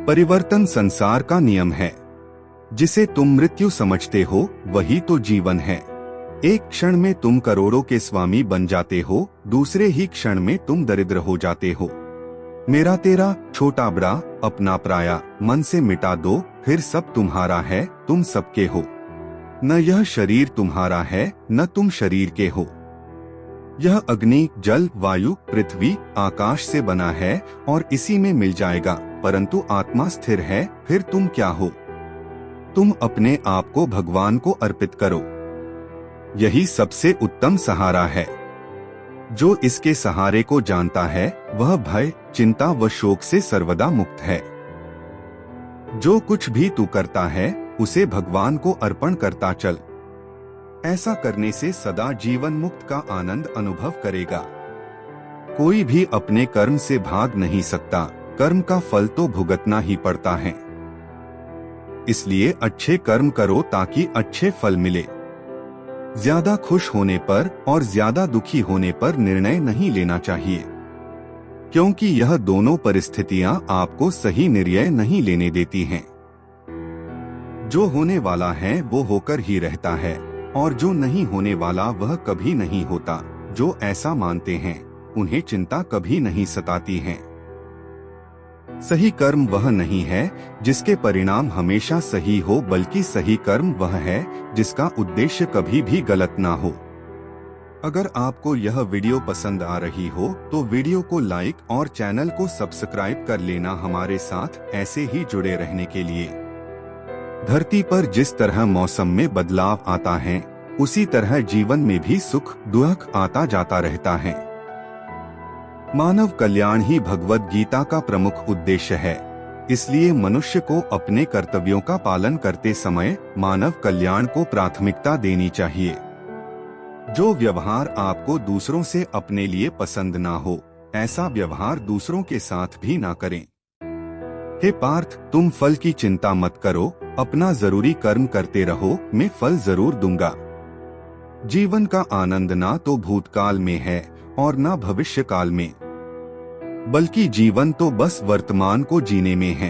परिवर्तन संसार का नियम है। जिसे तुम मृत्यु समझते हो वही तो जीवन है। एक क्षण में तुम करोड़ों के स्वामी बन जाते हो, दूसरे ही क्षण में तुम दरिद्र हो जाते हो। मेरा तेरा, छोटा बड़ा, अपना पराया, मन से मिटा दो, फिर सब तुम्हारा है, तुम सबके हो। न यह शरीर तुम्हारा है, न तुम शरीर के हो। यह अग्नि, जल, वायु, पृथ्वी, आकाश से बना है और इसी में मिल जाएगा, परंतु आत्मा स्थिर है, फिर तुम क्या हो? तुम अपने आप को भगवान को अर्पित करो। यही सबसे उत्तम सहारा है। जो इसके सहारे को जानता है वह भय, चिंता व शोक से सर्वदा मुक्त है। जो कुछ भी तू करता है उसे भगवान को अर्पण करता चल। ऐसा करने से सदा जीवन मुक्त का आनंद अनुभव करेगा। कोई भी अपने कर्म से भाग नहीं सकता, कर्म का फल तो भुगतना ही पड़ता है। इसलिए अच्छे कर्म करो ताकि अच्छे फल मिले। ज्यादा खुश होने पर और ज्यादा दुखी होने पर निर्णय नहीं लेना चाहिए, क्योंकि यह दोनों परिस्थितियां आपको सही निर्णय नहीं लेने देती हैं। जो होने वाला है वो होकर ही रहता है और जो नहीं होने वाला वह कभी नहीं होता। जो ऐसा मानते हैं उन्हें चिंता कभी नहीं सताती है। सही कर्म वह नहीं है जिसके परिणाम हमेशा सही हो, बल्कि सही कर्म वह है जिसका उद्देश्य कभी भी गलत ना हो। अगर आपको यह वीडियो पसंद आ रही हो तो वीडियो को लाइक और चैनल को सब्सक्राइब कर लेना हमारे साथ ऐसे ही जुड़े रहने के लिए। धरती पर जिस तरह मौसम में बदलाव आता है उसी तरह जीवन में भी सुख दुख आता जाता रहता है। मानव कल्याण ही भगवद गीता का प्रमुख उद्देश्य है। इसलिए मनुष्य को अपने कर्तव्यों का पालन करते समय मानव कल्याण को प्राथमिकता देनी चाहिए। जो व्यवहार आपको दूसरों से अपने लिए पसंद ना हो, ऐसा व्यवहार दूसरों के साथ भी ना करें। हे पार्थ, तुम फल की चिंता मत करो, अपना जरूरी कर्म करते रहो, मैं फल जरूर दूंगा। जीवन का आनंद ना तो भूतकाल में है और ना भविष्य काल में, बल्कि जीवन तो बस वर्तमान को जीने में है।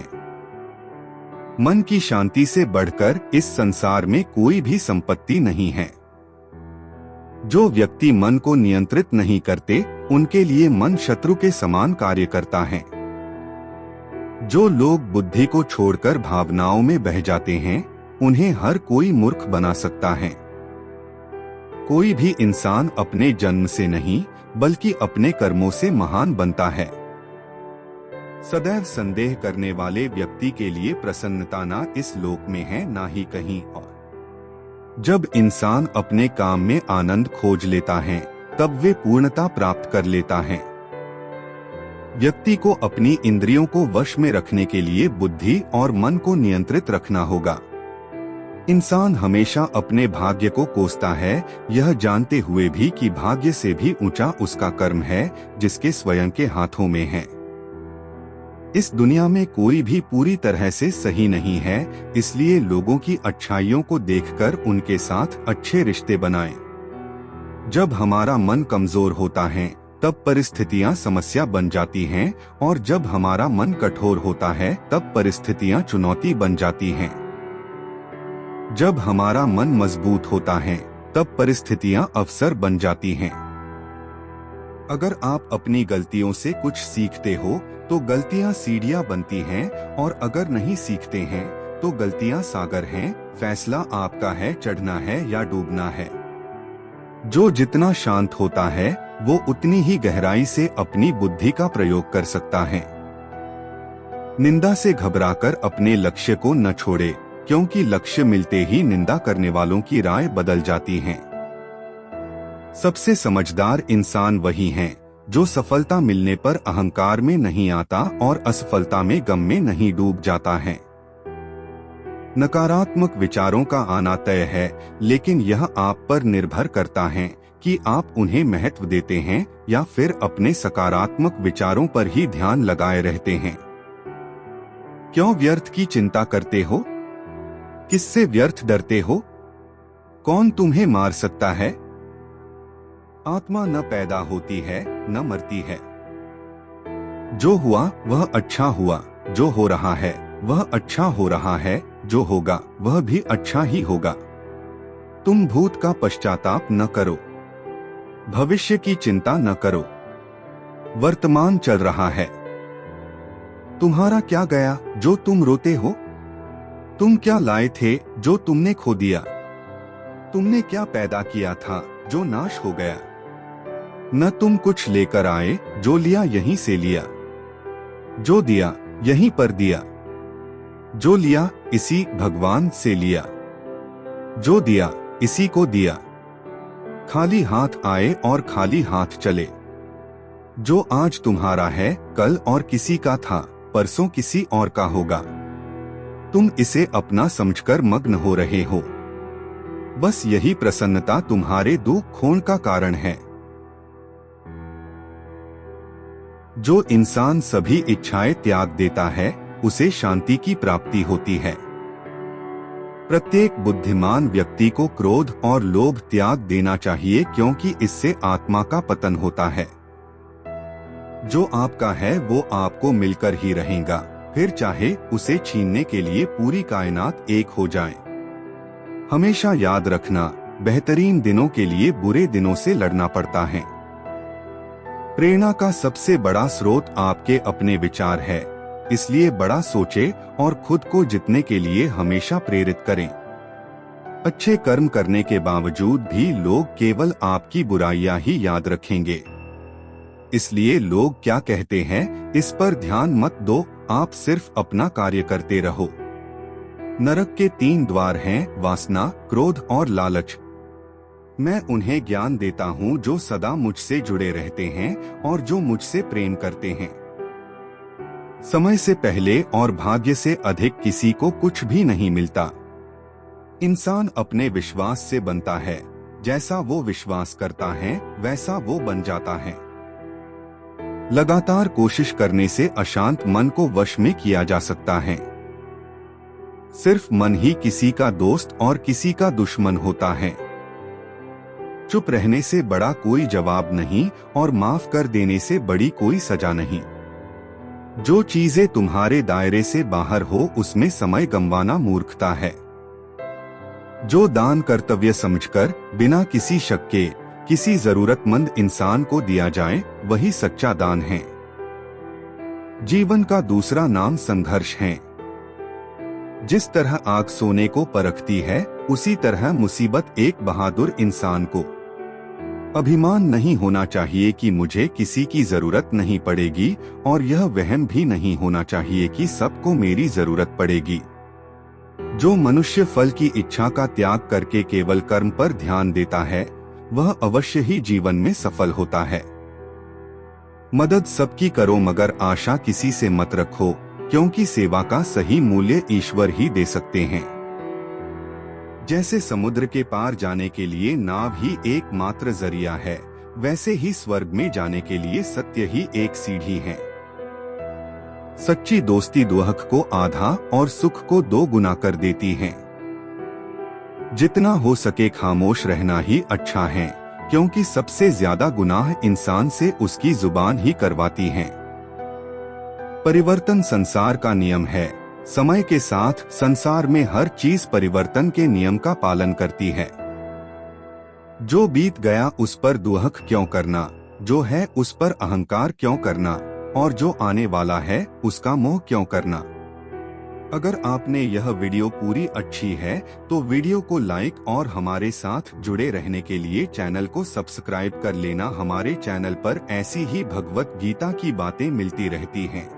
मन की शांति से बढ़कर इस संसार में कोई भी संपत्ति नहीं है। जो व्यक्ति मन को नियंत्रित नहीं करते उनके लिए मन शत्रु के समान कार्य करता है। जो लोग बुद्धि को छोड़कर भावनाओं में बह जाते हैं उन्हें हर कोई मूर्ख बना सकता है। कोई भी इंसान अपने जन्म से नहीं बल्कि अपने कर्मों से महान बनता है। सदैव संदेह करने वाले व्यक्ति के लिए प्रसन्नता ना इस लोक में है ना ही कहीं और। जब इंसान अपने काम में आनंद खोज लेता है तब वे पूर्णता प्राप्त कर लेता है। व्यक्ति को अपनी इंद्रियों को वश में रखने के लिए बुद्धि और मन को नियंत्रित रखना होगा। इंसान हमेशा अपने भाग्य को कोसता है, यह जानते हुए भी कि भाग्य से भी ऊंचा उसका कर्म है जिसके स्वयं के हाथों में है। इस दुनिया में कोई भी पूरी तरह से सही नहीं है, इसलिए लोगों की अच्छाइयों को देखकर उनके साथ अच्छे रिश्ते बनाएं। जब हमारा मन कमजोर होता है तब परिस्थितियां समस्या बन जाती हैं और जब हमारा मन कठोर होता है तब परिस्थितियां चुनौती बन जाती हैं। जब हमारा मन मजबूत होता है तब परिस्थितियां अवसर बन जाती हैं। अगर आप अपनी गलतियों से कुछ सीखते हो तो गलतियां सीढ़ियां बनती हैं, और अगर नहीं सीखते हैं तो गलतियां सागर हैं। फैसला आपका है, चढ़ना है या डूबना है। जो जितना शांत होता है वो उतनी ही गहराई से अपनी बुद्धि का प्रयोग कर सकता है। निंदा से घबराकर अपने लक्ष्य को न छोड़े, क्योंकि लक्ष्य मिलते ही निंदा करने वालों की राय बदल जाती है। सबसे समझदार इंसान वही है जो सफलता मिलने पर अहंकार में नहीं आता और असफलता में गम में नहीं डूब जाता है। नकारात्मक विचारों का आना तय है, लेकिन यह आप पर निर्भर करता है कि आप उन्हें महत्व देते हैं या फिर अपने सकारात्मक विचारों पर ही ध्यान लगाए रहते हैं। क्यों व्यर्थ की चिंता करते हो? किससे व्यर्थ डरते हो? कौन तुम्हें मार सकता है? आत्मा न पैदा होती है न मरती है। जो हुआ वह अच्छा हुआ, जो हो रहा है वह अच्छा हो रहा है, जो होगा वह भी अच्छा ही होगा। तुम भूत का पश्चाताप न करो, भविष्य की चिंता न करो। वर्तमान चल रहा है। तुम्हारा क्या गया जो तुम रोते हो? तुम क्या लाए थे जो तुमने खो दिया? तुमने क्या पैदा किया था जो नाश हो गया? न तुम कुछ लेकर आए, जो लिया यहीं से लिया, जो दिया यहीं पर दिया, जो लिया इसी भगवान से लिया, जो दिया इसी को दिया। खाली हाथ आए और खाली हाथ चले। जो आज तुम्हारा है कल और किसी का था, परसों किसी और का होगा। तुम इसे अपना समझकर मग्न हो रहे हो। बस यही प्रसन्नता तुम्हारे दुख खोन का कारण है। जो इंसान सभी इच्छाएं त्याग देता है उसे शांति की प्राप्ति होती है। प्रत्येक बुद्धिमान व्यक्ति को क्रोध और लोभ त्याग देना चाहिए, क्योंकि इससे आत्मा का पतन होता है। जो आपका है वो आपको मिलकर ही रहेगा, फिर चाहे उसे छीनने के लिए पूरी कायनात एक हो जाए। हमेशा याद रखना, बेहतरीन दिनों के लिए बुरे दिनों से लड़ना पड़ता है। प्रेरणा का सबसे बड़ा स्रोत आपके अपने विचार है, इसलिए बड़ा सोचे और खुद को जीतने के लिए हमेशा प्रेरित करें। अच्छे कर्म करने के बावजूद भी लोग केवल आपकी बुराइयां ही याद रखेंगे। इसलिए लोग क्या कहते हैं इस पर ध्यान मत दो, आप सिर्फ अपना कार्य करते रहो। नरक के 3 द्वार हैं, वासना, क्रोध और लालच। मैं उन्हें ज्ञान देता हूँ जो सदा मुझसे जुड़े रहते हैं और जो मुझसे प्रेम करते हैं। समय से पहले और भाग्य से अधिक किसी को कुछ भी नहीं मिलता। इंसान अपने विश्वास से बनता है, जैसा वो विश्वास करता है वैसा वो बन जाता है। लगातार कोशिश करने से अशांत मन को वश में किया जा सकता है। सिर्फ मन ही किसी का दोस्त और किसी का दुश्मन होता है। चुप रहने से बड़ा कोई जवाब नहीं और माफ कर देने से बड़ी कोई सजा नहीं। जो चीजें तुम्हारे दायरे से बाहर हो उसमें समय गंवाना मूर्खता है। जो दान कर्तव्य समझकर बिना किसी शक के किसी जरूरतमंद इंसान को दिया जाए वही सच्चा दान है। जीवन का दूसरा नाम संघर्ष है। जिस तरह आग सोने को परखती है उसी तरह मुसीबत एक बहादुर इंसान को। अभिमान नहीं होना चाहिए कि मुझे किसी की जरूरत नहीं पड़ेगी, और यह वहम भी नहीं होना चाहिए कि सबको मेरी जरूरत पड़ेगी। जो मनुष्य फल की इच्छा का त्याग करके केवल कर्म पर ध्यान देता है वह अवश्य ही जीवन में सफल होता है। मदद सबकी करो मगर आशा किसी से मत रखो, क्योंकि सेवा का सही मूल्य ईश्वर ही दे सकते हैं। जैसे समुद्र के पार जाने के लिए नाव ही एकमात्र जरिया है, वैसे ही स्वर्ग में जाने के लिए सत्य ही एक सीढ़ी है। सच्ची दोस्ती दुख को आधा और सुख को 2 गुना कर देती है। जितना हो सके खामोश रहना ही अच्छा है, क्योंकि सबसे ज्यादा गुनाह इंसान से उसकी जुबान ही करवाती है। परिवर्तन संसार का नियम है। समय के साथ संसार में हर चीज परिवर्तन के नियम का पालन करती है। जो बीत गया उस पर दुख क्यों करना, जो है उस पर अहंकार क्यों करना, और जो आने वाला है उसका मोह क्यों करना। अगर आपने यह वीडियो पूरी अच्छी है तो वीडियो को लाइक और हमारे साथ जुड़े रहने के लिए चैनल को सब्सक्राइब कर लेना। हमारे चैनल पर ऐसी ही भगवत गीता की बातें मिलती रहती हैं।